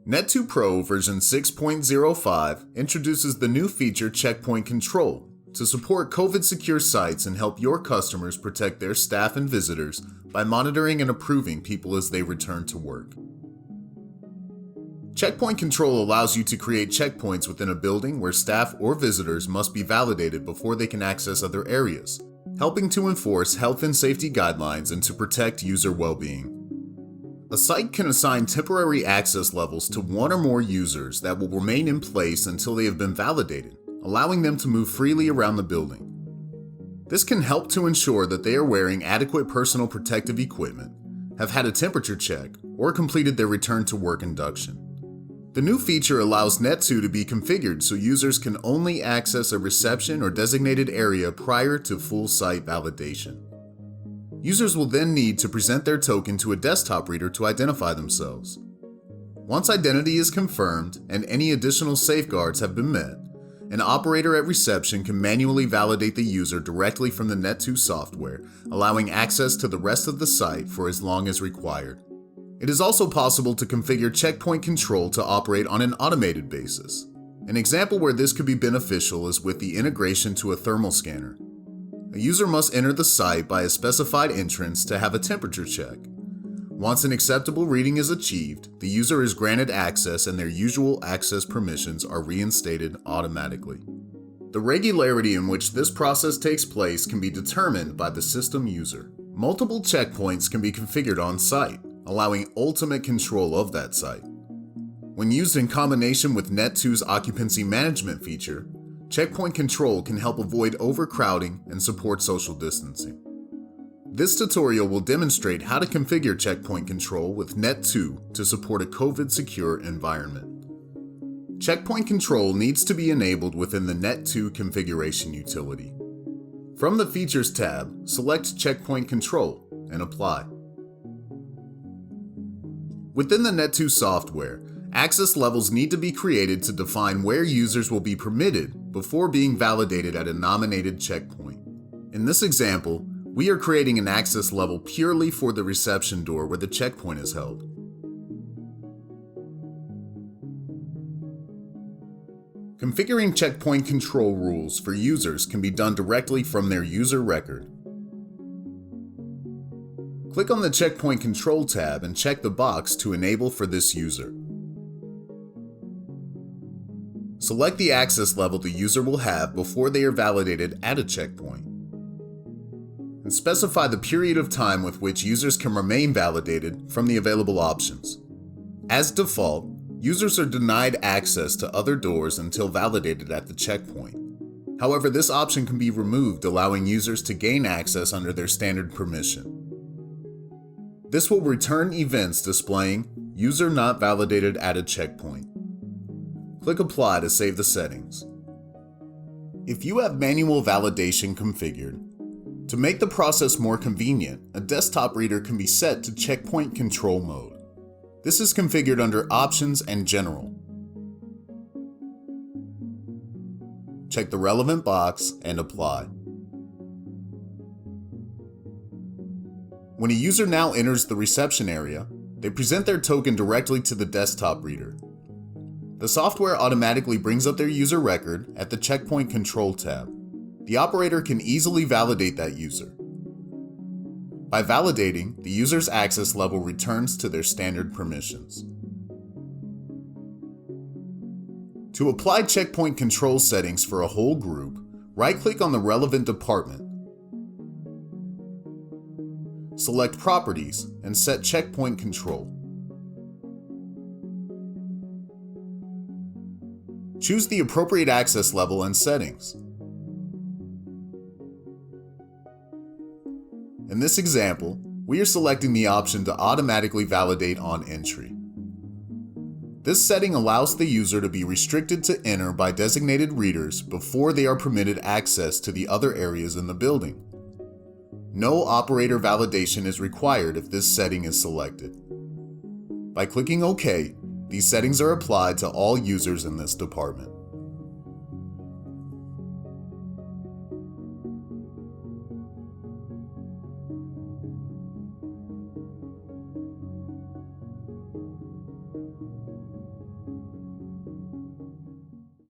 Net2 Pro version 6.05 introduces the new feature Checkpoint Control to support COVID-secure sites and help your customers protect their staff and visitors by monitoring and approving people as they return to work. Checkpoint Control allows you to create checkpoints within a building where staff or visitors must be validated before they can access other areas, helping to enforce health and safety guidelines and to protect user well-being. A site can assign temporary access levels to one or more users that will remain in place until they have been validated, allowing them to move freely around the building. This can help to ensure that they are wearing adequate personal protective equipment, have had a temperature check, or completed their return to work induction. The new feature allows Net2 to be configured so users can only access a reception or designated area prior to full site validation. Users will then need to present their token to a desktop reader to identify themselves. Once identity is confirmed and any additional safeguards have been met, an operator at reception can manually validate the user directly from the Net2 software, allowing access to the rest of the site for as long as required. It is also possible to configure Checkpoint Control to operate on an automated basis. An example where this could be beneficial is with the integration to a thermal scanner. A user must enter the site by a specified entrance to have a temperature check. Once an acceptable reading is achieved, the user is granted access and their usual access permissions are reinstated automatically. The regularity in which this process takes place can be determined by the system user. Multiple checkpoints can be configured on site, allowing ultimate control of that site. When used in combination with Net2's occupancy management feature, Checkpoint Control can help avoid overcrowding and support social distancing. This tutorial will demonstrate how to configure Checkpoint Control with Net2 to support a COVID-secure environment. Checkpoint Control needs to be enabled within the Net2 configuration utility. From the Features tab, select Checkpoint Control and apply. Within the Net2 software, access levels need to be created to define where users will be permitted before being validated at a nominated checkpoint. In this example, we are creating an access level purely for the reception door where the checkpoint is held. Configuring checkpoint control rules for users can be done directly from their user record. Click on the Checkpoint Control tab and check the box to enable for this user. Select the access level the user will have before they are validated at a checkpoint. And specify the period of time with which users can remain validated from the available options. As default, users are denied access to other doors until validated at the checkpoint. However, this option can be removed, allowing users to gain access under their standard permission. This will return events displaying "User not validated at a checkpoint." Click Apply to save the settings. If you have manual validation configured, to make the process more convenient, a desktop reader can be set to Checkpoint Control mode. This is configured under Options and General. Check the relevant box and apply. When a user now enters the reception area, they present their token directly to the desktop reader. The software automatically brings up their user record at the Checkpoint Control tab. The operator can easily validate that user. By validating, the user's access level returns to their standard permissions. To apply Checkpoint Control settings for a whole group, right-click on the relevant department. Select Properties and set Checkpoint Control. Choose the appropriate access level and settings. In this example, we are selecting the option to automatically validate on entry. This setting allows the user to be restricted to enter by designated readers before they are permitted access to the other areas in the building. No operator validation is required if this setting is selected. By clicking OK, these settings are applied to all users in this department.